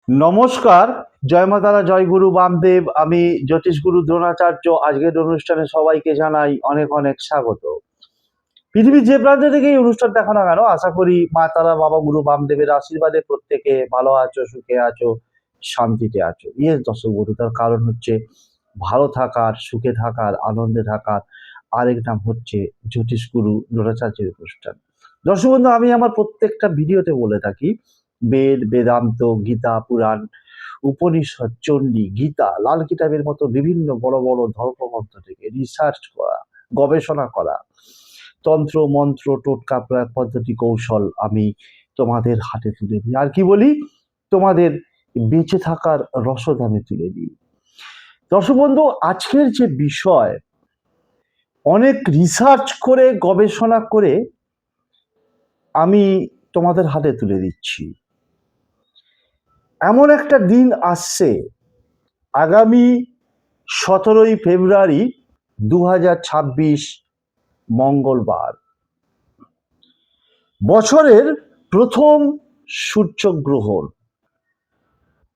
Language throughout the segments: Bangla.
নমস্কার। জয় মা তারা, জয় গুরু বামদেব। আমি জ্যোতিষ গুরু দ্রোণাচার্য। আজকের অনুষ্ঠানে সবাইকে জানাই অনেক অনেক স্বাগত। পৃথিবীর যে প্রান্ত থেকে এই অনুষ্ঠান দেখো না কেন, আশা করি মা তারা, বাবা গুরু বামদেবের আশীর্বাদে প্রত্যেকে ভালো আছো, সুখে আছো, শান্তিতে আছো। ইয়েস দর্শক বন্ধু, তার কারণ হচ্ছে ভালো থাকার, সুখে থাকার, আনন্দে থাকার আরেক নাম হচ্ছে জ্যোতিষ গুরু দ্রোণাচার্যের অনুষ্ঠান। দর্শক বন্ধু, আমি আমার প্রত্যেকটা ভিডিওতে বলে থাকি বেদ, বেদান্ত, গীতা, পুরাণ, উপনিষদ, চণ্ডী, গীতা, লাল কিতাবের মতো বিভিন্ন বড় বড় ধর্মগ্রন্থ থেকে রিসার্চ করা, গবেষণা করা, তন্ত্র মন্ত্র, টোটকা, প্রয়োগ পদ্ধতি, কৌশল আমি তোমাদের হাতে তুলে দিই। আর কি বলি, তোমাদের বেঁচে থাকার রসদ আমি তুলে দিই। দর্শক বন্ধু, আজকের যে বিষয়, অনেক রিসার্চ করে গবেষণা করে আমি তোমাদের হাতে তুলে দিচ্ছি। এমন একটা দিন আসছে, আগামী 17ই ফেব্রুয়ারি 2026 মঙ্গলবার, বছরের প্রথম সূর্যগ্রহণ।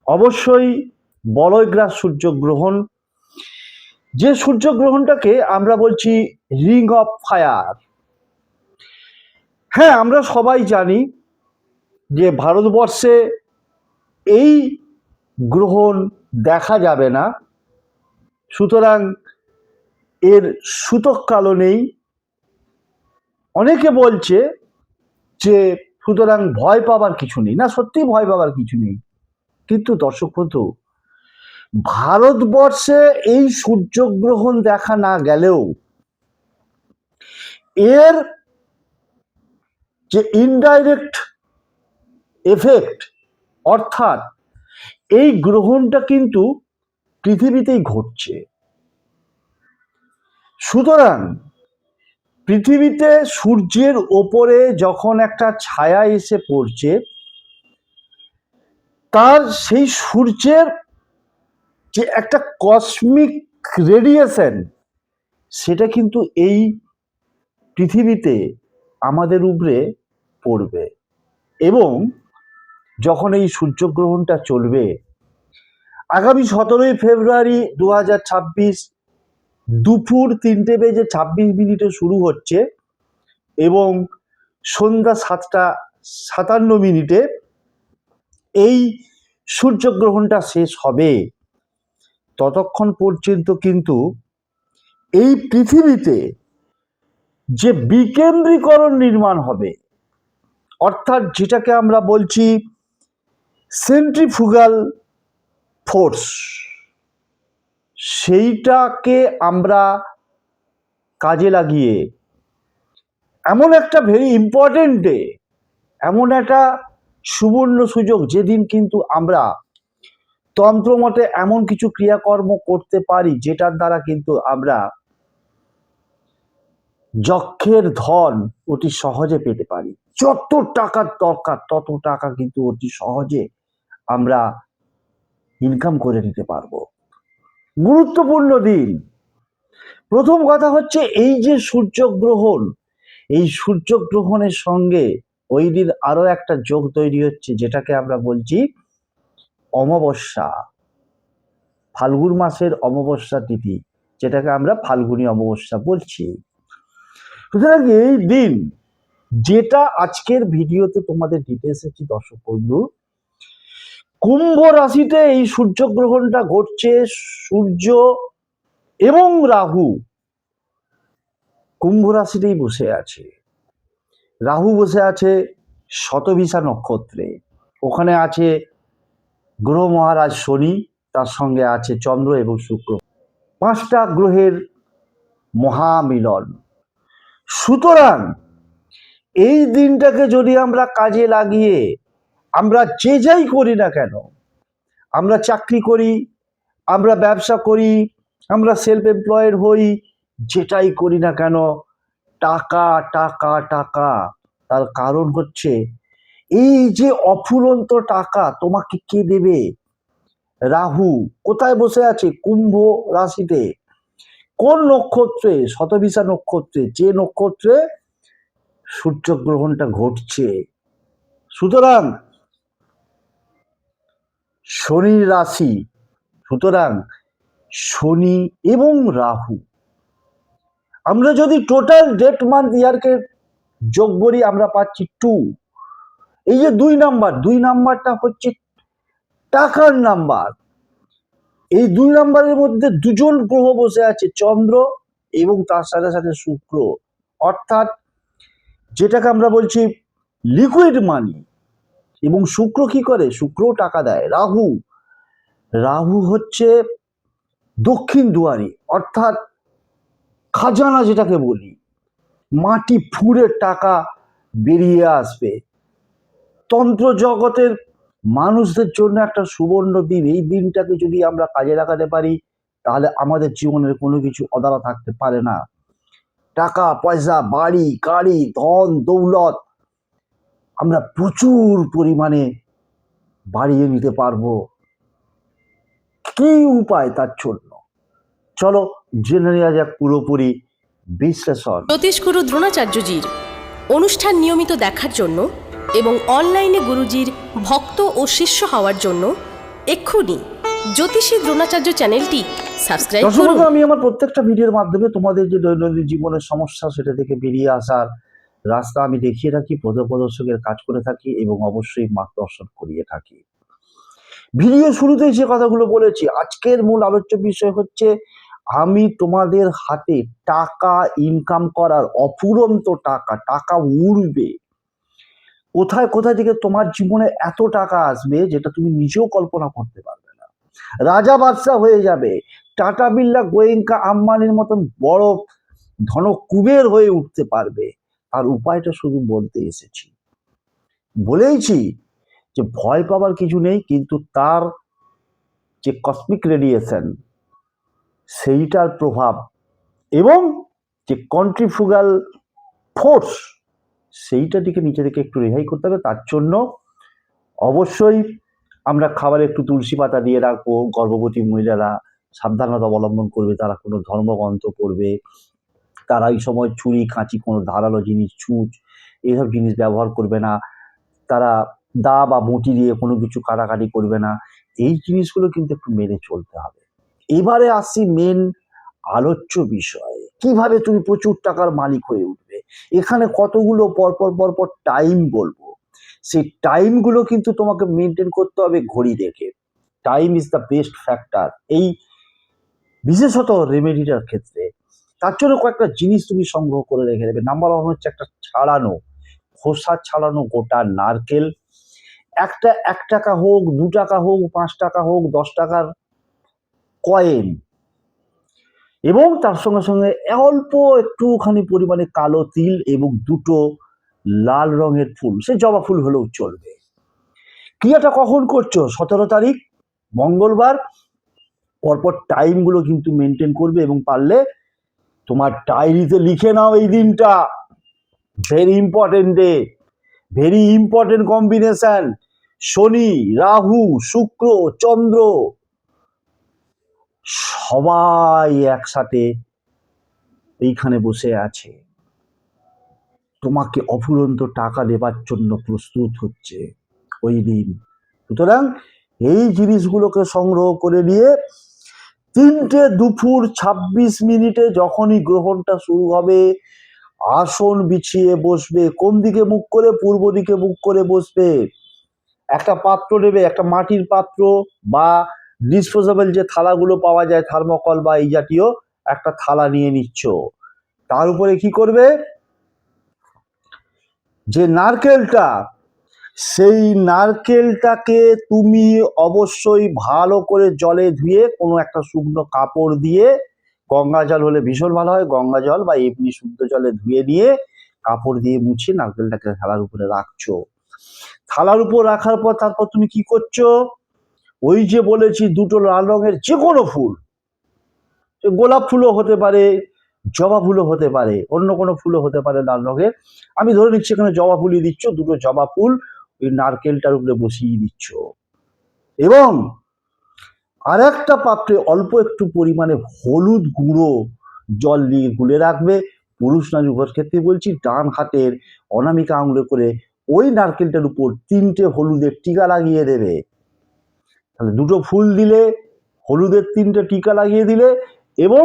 অবশ্যই বলয়গ্রাস সূর্যগ্রহণ, যে সূর্যগ্রহণটাকে আমরা বলছি রিং অফ ফায়ার। হ্যাঁ, আমরা সবাই জানি যে ভারতবর্ষে এই গ্রহণ দেখা যাবে না, সুতরাং এর সূতককালও নেই। অনেকে বলছে যে সুতরাং ভয় পাবার কিছু নেই। না, সত্যি ভয় পাবার কিছু নেই। কিন্তু দর্শক বন্ধু, ভারতবর্ষে এই সূর্যগ্রহণ দেখা না গেলেও এর যে ইনডাইরেক্ট এফেক্ট, অর্থাৎ এই গ্রহণটা কিন্তু পৃথিবীতেই ঘটছে। সুতরাং পৃথিবীতে সূর্যের ওপরে যখন একটা ছায়া এসে পড়ছে, তার সেই সূর্যের যে একটা কসমিক রেডিয়েশন, সেটা কিন্তু এই পৃথিবীতে আমাদের উপরে পড়বে। এবং যখন এই সূর্যগ্রহণটা চলবে আগামী 17ই ফেব্রুয়ারি 2026 দুপুর 3:26 শুরু হচ্ছে এবং সন্ধ্যা 7:57 এই সূর্যগ্রহণটা শেষ হবে। ততক্ষণ পর্যন্ত কিন্তু এই পৃথিবীতে যে বিকেন্দ্রীকরণ নির্মাণ হবে, অর্থাৎ যেটাকে আমরা বলছি সেন্ট্রিফুগাল ফোর্স, সেইটাকে আমরা কাজে লাগিয়ে এমন একটা ভেরি ইম্পর্টেন্ট ডে, এমন একটা সুবর্ণ সুযোগ, যেদিন কিন্তু আমরা তন্ত্রমতে এমন কিছু ক্রিয়াকর্ম করতে পারি যেটার দ্বারা কিন্তু আমরা যক্ষের ধন অতি সহজে পেতে পারি। যত টাকার দরকার তত টাকা কিন্তু অতি সহজে আমরা ইনকাম করে নিতে পারবো। গুরুত্বপূর্ণ দিন। প্রথম কথা হচ্ছে, এই যে সূর্যগ্রহণ, এই সূর্যগ্রহণের সঙ্গে ওই দিন আরো একটা যোগ তৈরি হচ্ছে, যেটাকে আমরা বলছি অমাবস্যা। ফাল্গুন মাসের অমাবস্যা তিথি, যেটাকে আমরা ফাল্গুনী অমাবস্যা বলছি। সুতরাং এই দিন, যেটা আজকের ভিডিওতে তোমাদের দিতে এসেছি দর্শক বন্ধু, কুম্ভ রাশিতে এই সূর্যগ্রহণটা ঘটছে। সূর্য এবং রাহু কুম্ভ রাশিতেই বসে আছে। রাহু বসে আছে শতভিসা নক্ষত্রে, ওখানে আছে গ্রহ মহারাজ শনি, তার সঙ্গে আছে চন্দ্র এবং শুক্র, 5টা গ্রহের মহামিলন। সুতরাং এই দিনটাকে যদি আমরা কাজে লাগিয়ে আমরা যে যাই করি না কেন, আমরা চাকরি করি, আমরা ব্যবসা করি, আমরা সেলফ এমপ্লয়েড হই, যেটাই করি না কেন, টাকা টাকা টাকা। তার কারণ হচ্ছে, এই যে অফুরন্ত টাকা তোমাকে কে দেবে? রাহু কোথায় বসে আছে? কুম্ভ রাশিতে। কোন নক্ষত্রে? শতভিসা নক্ষত্রে, যে নক্ষত্রে সূর্যগ্রহণটা ঘটছে। সুতরাং শনির রাশি, সুতরাং শনি এবং রাহু, আমরা যদি টোটাল ডেট মান্থ ইয়ারকে যোগ করি আমরা পাচ্ছি 2। এই যে 2 নাম্বারটা হচ্ছে টাকার নাম্বার। এই 2 নাম্বারের মধ্যে দুজন গ্রহ বসে আছে, চন্দ্র এবং তার সাথে সাথে শুক্র, অর্থাৎ যেটাকে আমরা বলছি লিকুইড মানি। এবং শুক্র কি করে? শুক্র টাকা দেয়। রাহু, রাহু হচ্ছে দক্ষিণ দুয়ারি, অর্থাৎ খাজানা যেটাকে বলি, মাটি ফুঁড়ে টাকা বেরিয়ে আসবে। তন্ত্র জগতের মানুষদের জন্য একটা সুবর্ণ দিন। এই দিনটাকে যদি আমরা কাজে লাগাতে পারি তাহলে আমাদের জীবনের কোনো কিছু অদালা থাকতে পারে না। টাকা পয়সা, বাড়ি গাড়ি, ধন দৌলত আমরা প্রচুর পরিমাণে বাড়িয়ে নিতে পারবো। কি উপায় তার জন্য? চলো জেনে নেওয়া যাক পুরোপুরি বিশ্লেষণ। জ্যোতিষগুরু দ্রোণাচার্যজির অনুষ্ঠান নিয়মিত দেখার জন্য এবং অনলাইনে গুরুজির ভক্ত ও শিষ্য হওয়ার জন্য এক্ষুনি জ্যোতিষী দ্রোণাচার্য চ্যানেলটি সাবস্ক্রাইব করুন। দর্শক, আমি আমার প্রত্যেকটা ভিডিওর মাধ্যমে তোমাদের যে দৈনন্দিন জীবনের সমস্যা সেটা থেকে বেরিয়ে আসার রাস্তা আমি দেখিয়ে থাকি, পথপ্রদর্শকের কাজ করে থাকি এবং অবশ্যই মার্গদর্শন করিয়ে থাকি। ভিডিও শুরুতেই যে কথাগুলো বলেছি, আজকের মূল আলোচ্য বিষয় হচ্ছে আমি তোমাদের হাতে টাকা ইনকাম করার অফুরন্ত টাকা উড়বে। কোথায় কোথায় থেকে তোমার জীবনে এত টাকা আসবে যেটা তুমি নিজেও কল্পনা করতে পারবে না। রাজা বাদশাহ হয়ে যাবে, টাটা বিড়লা গোয়েঙ্কা আম্বানির মতন বড় ধনকুবের হয়ে উঠতে পারবে। আর উপায়টা শুধু বলতে এসেছি, বলেইছি যে ভয় পাবার কিছু নেই, কিন্তু তার যে কসমিক রেডিয়েশন সেইটার প্রভাব এবং যে কন্ট্রিফুগাল ফোর্স সেইটা দিকে নিচে থেকে একটু রেহাই করতে হবে। তার জন্য অবশ্যই আমরা খাবারে একটু তুলসী পাতা দিয়ে রাখবো। গর্ভবতী মহিলারা সাবধানতা অবলম্বন করবে, তারা কোনো ধর্মগ্রন্থ পড়বে, তারা এই সময় ছুরি কাঁচি কোনো ধারালো জিনিস ছুঁচ এইসব জিনিস ব্যবহার করবে না, তারা দা বা বঁটি দিয়ে কোনো কিছু কাটাকাটি করবে না। এই জিনিসগুলো কিন্তু একটু মেনে চলতে হবে। এবারে আসছি মেন আলোচ্য বিষয়, কিভাবে তুমি প্রচুর টাকার মালিক হয়ে উঠবে। এখানে কতগুলো পরপর টাইম বলবো, সেই টাইমগুলো কিন্তু তোমাকে মেনটেন করতে হবে ঘড়ি দেখে। Time is the best factor এই বিশেষত রেমেডিটার ক্ষেত্রে। তার জন্য কয়েকটা জিনিস তুমি সংগ্রহ করে রেখে দেবে। নাম্বার 1 হচ্ছে একটা ছাড়ানো, খোসা ছাড়ানো গোটা নারকেল। একটা 1 টাকা হোক, 2 টাকা হোক, 5 টাকা হোক, 10 টাকার কয়েন, এবং তার সঙ্গে সঙ্গে অল্প একটুখানি পরিমাণে কালো তিল এবং 2টো লাল রঙের ফুল, সে জবা ফুল হলেও চলবে। ক্রিয়াটা কখন করছো? 17 তারিখ মঙ্গলবার। পরপর টাইমগুলো কিন্তু মেনটেন করবে এবং পারলে তোমার ডায়েরিতে লিখে নাও এই দিনটা। Very important day, very important combination. Shani, Rahu, Shukra, Chandra সবাই একসাথে এইখানে বসে আছে, তোমাকে অফুরন্ত টাকা দেবার জন্য প্রস্তুত হচ্ছে ওই দিন। সুতরাং এই জিনিসগুলোকে সংগ্রহ করে নিয়ে 3:26 যখনই গ্রহণটা শুরু হবে, আসন বিছিয়ে বসবে। কোন দিকে মুখ করে? পূর্ব দিকে মুখ করে বসবে। একটা পাত্র নেবে, একটা মাটির পাত্র বা ডিসপোজেবল যে থালাগুলো পাওয়া যায়, থার্মোকল বা এই জাতীয় একটা থালা নিয়ে নিচ্ছ। তার উপরে কি করবে? যে নারকেলটা, সেই নারকেলটাকে তুমি অবশ্যই ভালো করে জলে ধুয়ে কোনো একটা শুকনো কাপড় দিয়ে, গঙ্গা জল হলে ভীষণ ভালো হয়, গঙ্গা জল বা এমনি শুদ্ধ জলে ধুয়ে দিয়ে কাপড় দিয়ে মুছিয়ে নারকেলটাকে থালার উপরে রাখছো। থালার উপর রাখার পর তারপর তুমি কি করছো? ওই যে বলেছি 2টো লাল রঙের যে কোনো ফুল, গোলাপ ফুলও হতে পারে, জবা ফুলও হতে পারে, অন্য কোনো ফুলও হতে পারে লাল রঙের। আমি ধরে নিচ্ছি এখানে জবা ফুলই দিচ্ছ। 2টো জবা ফুল ওই নারকেলটার উপরে বসিয়ে দিচ্ছ এবং আর একটা পাত্রে অল্প একটু পরিমাণে হলুদ গুঁড়ো জল দিয়ে গুলে রাখবে। পুরুষ নারী উভয়ের ক্ষেত্রে বলছি, ডান হাতের অনামিকা আঙুলে করে ওই নারকেলটার উপর 3টে হলুদের টিকা লাগিয়ে দেবে। তাহলে দুটো ফুল দিলে, হলুদের 3টে টিকা লাগিয়ে দিলে, এবং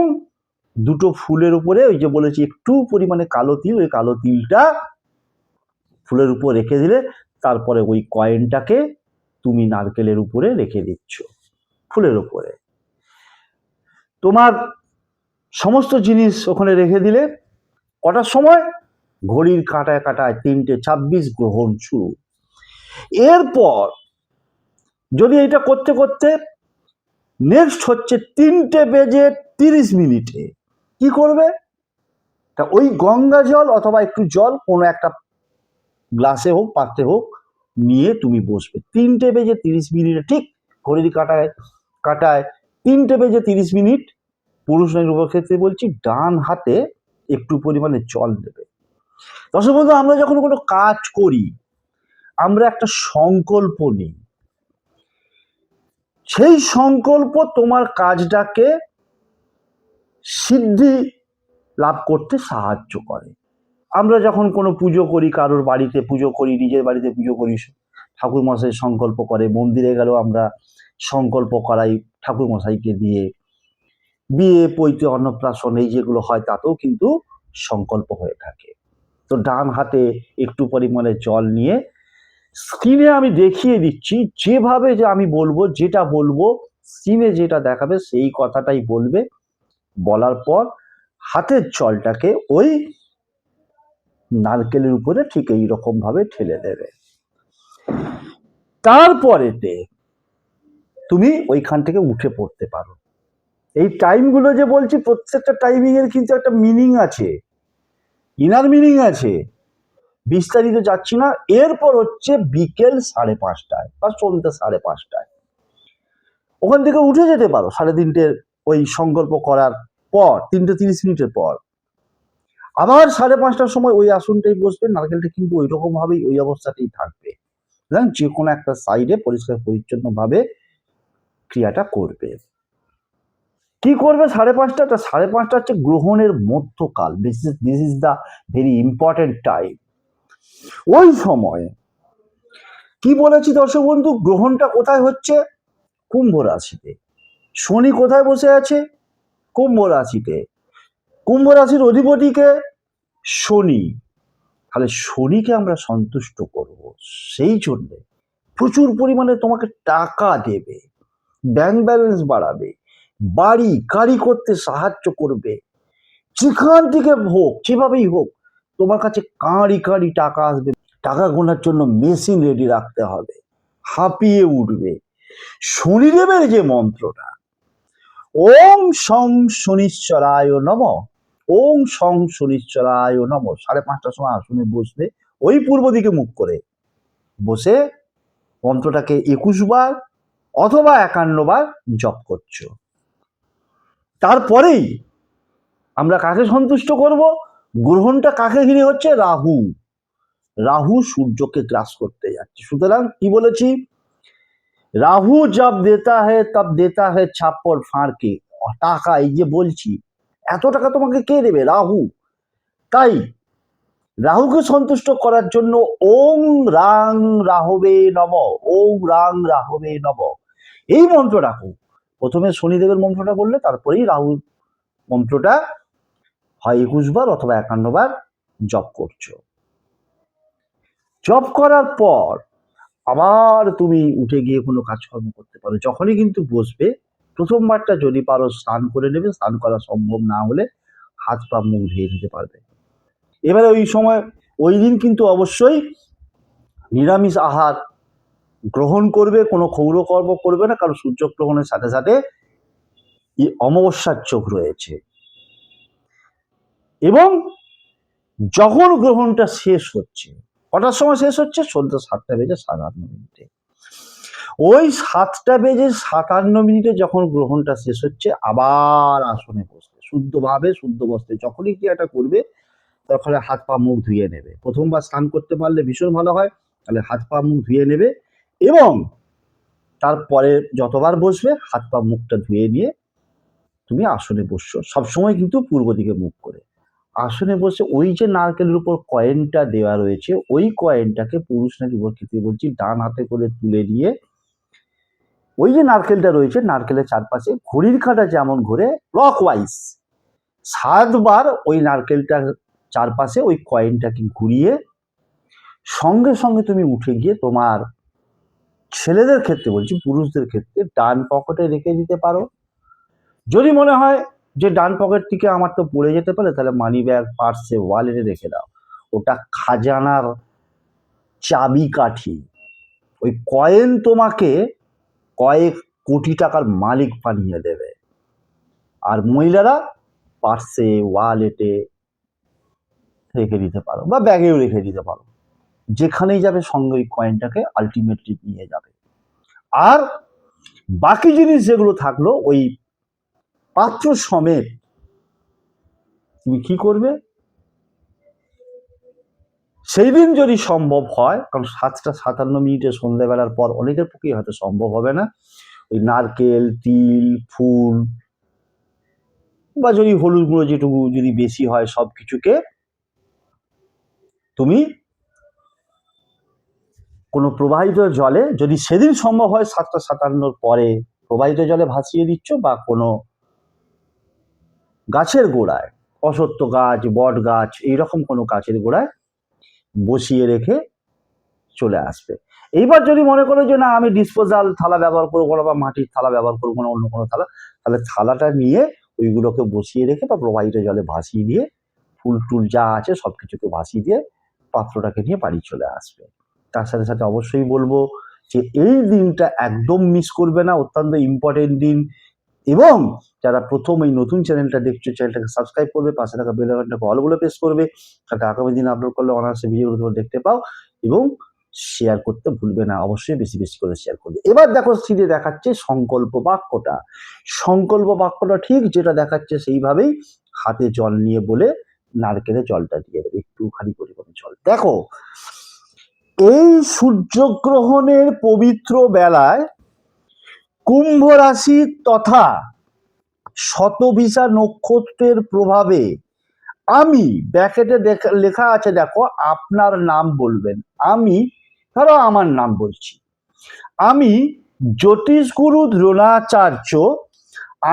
দুটো ফুলের উপরে ওই যে বলেছি একটু পরিমাণে কালো তিল, ওই কালো তিলটা ফুলের উপর রেখে দিলে, তারপরে ওই কয়েনটাকে তুমি নারকেলের উপরে রেখে দিচ্ছ, ফুলের উপরে। তোমার সমস্ত জিনিস ওখানে রেখে দিলে, কটার সময়? ঘড়ির কাঁটায় কাঁটায় 3:26 গ্রহণ শুরু। এরপর যদি এটা করতে করতে নেক্সট হচ্ছে 3:30 কি করবে? তা ওই গঙ্গা জল অথবা একটু জল কোনো একটা গ্লাসে হোক, পাত্রে হোক, নিয়ে তুমি বসবে 3:30 ঠিক ঘড়ির কাঁটায় কাঁটায় 3:30 পুরুষ নারীর উভয় ক্ষেত্রে বলছি, ডান হাতে একটু পরিমাণে জল দেবে। দর্শক বন্ধু, আমরা যখন কোনো কাজ করি, আমরা একটা সংকল্প নিই, সেই সংকল্প তোমার কাজটাকে সিদ্ধি লাভ করতে সাহায্য করে। আমরা যখন কোনো পুজো করি, কারোর বাড়িতে পুজো করি, নিজের বাড়িতে পুজো করি, ঠাকুর মশাই সংকল্প করে, মন্দিরে গেলেও আমরা সংকল্প করাই ঠাকুর মশাইকে দিয়ে, বিয়ে পৈতে অন্নপ্রাশন এই যেগুলো হয় তাতেও কিন্তু সংকল্প হয়ে থাকে। তো ডান হাতে একটু পরিমাণে জল নিয়ে স্ক্রিনে আমি দেখিয়ে দিচ্ছি, যেভাবে যে আমি বলবো, যেটা বলবো স্ক্রিনে যেটা দেখাবে সেই কথাটাই বলবে। বলার পর হাতের জলটাকে ওই নারকেলের উপরে ঠিক এইরকম ভাবে ঠেলে দেবে। তারপরেতে তুমি ওইখান থেকে উঠে পড়তে পারো। এই টাইমগুলো যে বলছি, প্রত্যেকটা টাইমিং এর কিন্তু একটা মিনিং আছে, ইনার মিনিং আছে, বিস্তারিত যাচ্ছি না। এরপর হচ্ছে বিকেল 5:30 বা সন্ধ্যে 5:30 ওখান থেকে উঠে যেতে পারো 3:30 ওই সংকল্প করার পর, 3:30 পর। আবার 5:30টার সময় ওই আসনটাই বসবে, নারকেলটা কিন্তু ওই রকম ভাবেই ওই অবস্থাতেই থাকবে, যে কোনো একটা সাইডে পরিষ্কার পরিচ্ছন্ন ভাবে ক্রিয়াটা করবে। কি করবে 5:30টা? 5:30 হচ্ছে গ্রহণের মধ্যকাল। This is the very important time. ওই সময় কি বলেছি দর্শক বন্ধু, গ্রহণটা কোথায় হচ্ছে? কুম্ভ রাশিতে। শনি কোথায় বসে আছে? কুম্ভ রাশিতে। কুম্ভ রাশির অধিপতিকে শনি। তাহলে শনিকে আমরা সন্তুষ্ট করব, সেই জন্য প্রচুর পরিমাণে তোমাকে টাকা দেবে, ব্যাংক ব্যালেন্স বাড়াবে, বাড়ি গাড়ি করতে সাহায্য করবে। যেখান থেকে হোক, যেভাবেই হোক, তোমার কাছে কাঁড়ি কাঁড়ি টাকা আসবে। টাকা গোনার জন্য মেশিন রেডি রাখতে হবে, হাঁপিয়ে উঠবে। শনিদেবের যে মন্ত্রটা, ওম সং শনিশ্চরায় নমঃ, ওম সং শনিশ্চরায় নমঃ, 5:30টার সময় আসনে বসবে, ওই পূর্ব দিকে মুখ করে বসে মন্ত্রটাকে 21 বার অথবা 51 বার জপ করছো। তারপরেই আমরা কাকে সন্তুষ্ট করব? গ্রহণটা কাকে ঘিরে হচ্ছে? রাহু। রাহু সূর্যকে গ্রাস করতে যাচ্ছে। সুতরাং কি বলেছি? রাহু জব দেতা হে তব দেতা হে ছাপ্পর ফাঁড়কে। টাকা, এই যে বলছি, এত টাকা তোমাকে কে দেবে? রাহু। তাই রাহুকে সন্তুষ্ট করার জন্য ওং রাং রাহবে নম, ওং রাং রাহবে নম, এই মন্ত্রটা প্রথমে শনিদেবের মন্ত্রটা বললে, তারপরেই রাহু মন্ত্রটা হয় 21 বার অথবা 51 বার জপ করছো। জপ করার পর আবার তুমি উঠে গিয়ে কোনো কাজকর্ম করতে পারো। যখনই কিন্তু বসবে, প্রথমবারটা যদি পারো স্নান করে নেবে, স্নান করা সম্ভব না হলে হাত পা মুখ ধুয়ে নিতে পারবে। এবারে ওই সময়, ওই দিন কিন্তু অবশ্যই নিরামিষ আহার গ্রহণ করবে, কোনো ক্ষৌরকর্ম করবে না, কারণ সূর্যগ্রহণের সাথে সাথে অমাবস্যার যোগ রয়েছে। এবং যখন গ্রহণটা শেষ হচ্ছে, কটার সময় শেষ হচ্ছে? সন্ধ্যা 7:57। ওই 7:57 যখন গ্রহণটা শেষ হচ্ছে, আবার আসনে বসবে, শুদ্ধভাবে শুদ্ধ বস্ত্রে। যখনই ক্রিয়াটা করবে, তখন হাত পা মুখ ধুয়ে নেবে। প্রথমবার স্নান করতে পারলে ভীষণ ভালো হয়, তাহলে হাত পা মুখ ধুয়ে নেবে, এবং তারপরে যতবার বসবে হাত পা মুখটা ধুয়ে নিয়ে তুমি আসনে বসছো, সবসময় কিন্তু পূর্ব দিকে মুখ করে। আসনে বসে ওই যে নারকেলের উপর কয়েনটা দেওয়া রয়েছে, ওই কয়েনটাকে পুরুষ নারী উভয় ক্ষেত্রে বলছি, ডান হাতে করে তুলে নিয়ে ওই যে নারকেলটা রয়েছে, নারকেলের চারপাশে ঘড়ির কাঁটা যেমন ঘুরে ক্লকওয়াইজ 7 বার ওই নারকেলটার চারপাশে ওই কয়েনটাকে ঘুরিয়ে সঙ্গে সঙ্গে তুমি উঠে গিয়ে তোমার ছেলেদের ক্ষেত্রে বলছি, পুরুষদের ক্ষেত্রে ডান পকেটে রেখে দিতে পারো। যদি মনে হয় যে ডান পকেট থেকে আমার তো পড়ে যেতে পারে, তাহলে মানি ব্যাগ, পার্সে, ওয়ালেটে রেখে দাও। ওটা খাজানার চাবিকাঠি। ওই কয়েন তোমাকে কয়েক কোটি টাকার মালিক বানিয়ে দেবে। আর মহিলারা পার্সে, ওয়ালেটে রেখে দিতে পারো বা ব্যাগেও রেখে দিতে পারো। যেখানেই যাবে সঙ্গে ওই কয়েনটাকে আলটিমেটলি নিয়ে যাবে। আর বাকি জিনিস যেগুলো থাকলো ওই পাত্র সমেত তুমি কি করবে, সেই দিন যদি সম্ভব হয়, কারণ 7:57 সন্ধ্যাবেলার পর অনেকের পক্ষেই হয়তো সম্ভব হবে না, ওই নারকেল, তিল, ফুল বা যদি হলুদ গুঁড়ো যেটুকু যদি বেশি হয়, সব কিছুকে তুমি কোনো প্রবাহিত জলে, যদি সেদিন সম্ভব হয় 7:57 পরে প্রবাহিত জলে ভাসিয়ে দিচ্ছ, বা কোনো গাছের গোড়ায়, অশ্বত্থ গাছ, বট গাছ, এইরকম কোনো গাছের গোড়ায় বসিয়ে রেখে চলে আসবে। এইবার যদি মনে করো যে না, আমি ডিসপোজাল থালা ব্যবহার করবো না বা মাটির থালা ব্যবহার করবো না, অন্য কোনো থালা, তাহলে থালাটা নিয়ে ওইগুলোকে বসিয়ে রেখে বা প্রবাহিত জলে ভাসিয়ে দিয়ে, ফুল টুল যা আছে সব কিছুকে ভাসিয়ে দিয়ে পাত্রটাকে নিয়ে বাড়ি চলে আসবে। তার সাথে সাথে অবশ্যই বলবো যে এই দিনটা একদম মিস করবে না, অত্যন্ত ইম্পর্টেন্ট দিন। এবং যারা প্রথম এই নতুন চ্যানেলটা দেখছো, চ্যানেলটাকে সাবস্ক্রাইব করবে, পাশে থাকা বেল আইকনটাকে অল বলে প্রেস করবে, যাতে আগামী দিন আপলোড করলে অনায়াসে ভিডিওগুলো তোমরা দেখতে পাও। এবং শেয়ার করতে ভুলবে না, অবশ্যই বেশি বেশি করে শেয়ার করবে। এবার দেখো স্ক্রিনে দেখাচ্ছে সংকল্প বাক্যটা। সংকল্প বাক্যটা ঠিক যেটা দেখাচ্ছে সেইভাবেই হাতে জল নিয়ে বলে নারকেলে জলটা দিয়ে দেবে, একটুখানি পরিমাণে জল। দেখো, এই সূর্যগ্রহণের পবিত্র বেলায় কুম্ভ রাশি তথা শতভিসা নক্ষত্রের প্রভাবে আমি, ব্র্যাকেটে লেখা আছে দেখো, আপনার নাম বলবেন। আমি, ধরো আমার নাম বলছি, আমি জ্যোতিষগুরু দ্রোণাচার্য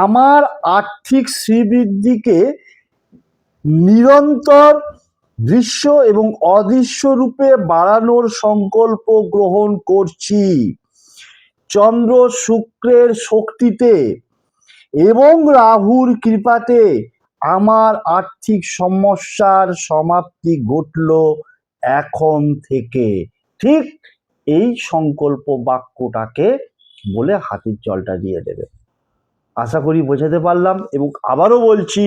আমার আর্থিক শ্রীবৃদ্ধিকে নিরন্তর দৃশ্য এবং অদৃশ্য রূপে বাড়ানোর সংকল্প গ্রহণ করছি। চন্দ্র শুক্রের শক্তিতে এবং রাহুর কৃপাতে আমার আর্থিক সমস্যার সমাপ্তি ঘটল এখন থেকে। ঠিক এই সংকল্প বাক্যটাকে বলে হাতের জলটা দিয়ে দেবে। আশা করি বোঝাতে পারলাম। এবং আবারও বলছি,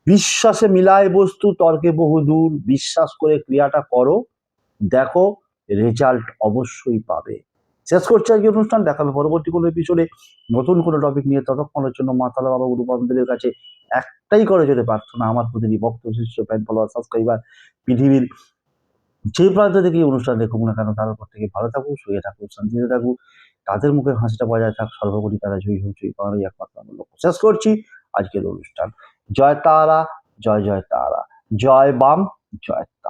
বিশ্বাসে মিলায় বস্তু, তর্কে বহুদূর। বিশ্বাস করে ক্রিয়াটা করো, দেখো রেজাল্ট অবশ্যই পাবে। শেষ করছি আজকে অনুষ্ঠান, দেখাবে পরবর্তী কোনো এপিসোডে নতুন কোনো টপিক নিয়ে। ততক্ষণের জন্য মা তারা বাবা গুরু বান্ধবের কাছে একটাই করে যেতে প্রার্থনা, আমার প্রতিটি ভক্ত, শিষ্য, ফ্যান, ফলোয়ার, সাবস্ক্রাইবার, পৃথিবীর যে প্রান্ত থেকে এই অনুষ্ঠান দেখুক না কেন, তার উপর থেকে ভালো থাকুক, শুয়ে থাকুক, শান্তিতে থাকুক, তাদের মুখের হাসিটা বজায় থাক, সর্বোপরি তারা জয়ী হোক, জয়ী পাওয়ারই একমাত্র আমার লক্ষ্য। শেষ করছি আজকের অনুষ্ঠান। জয় তারা, জয় জয় তারা, জয় বাম, জয় তারা।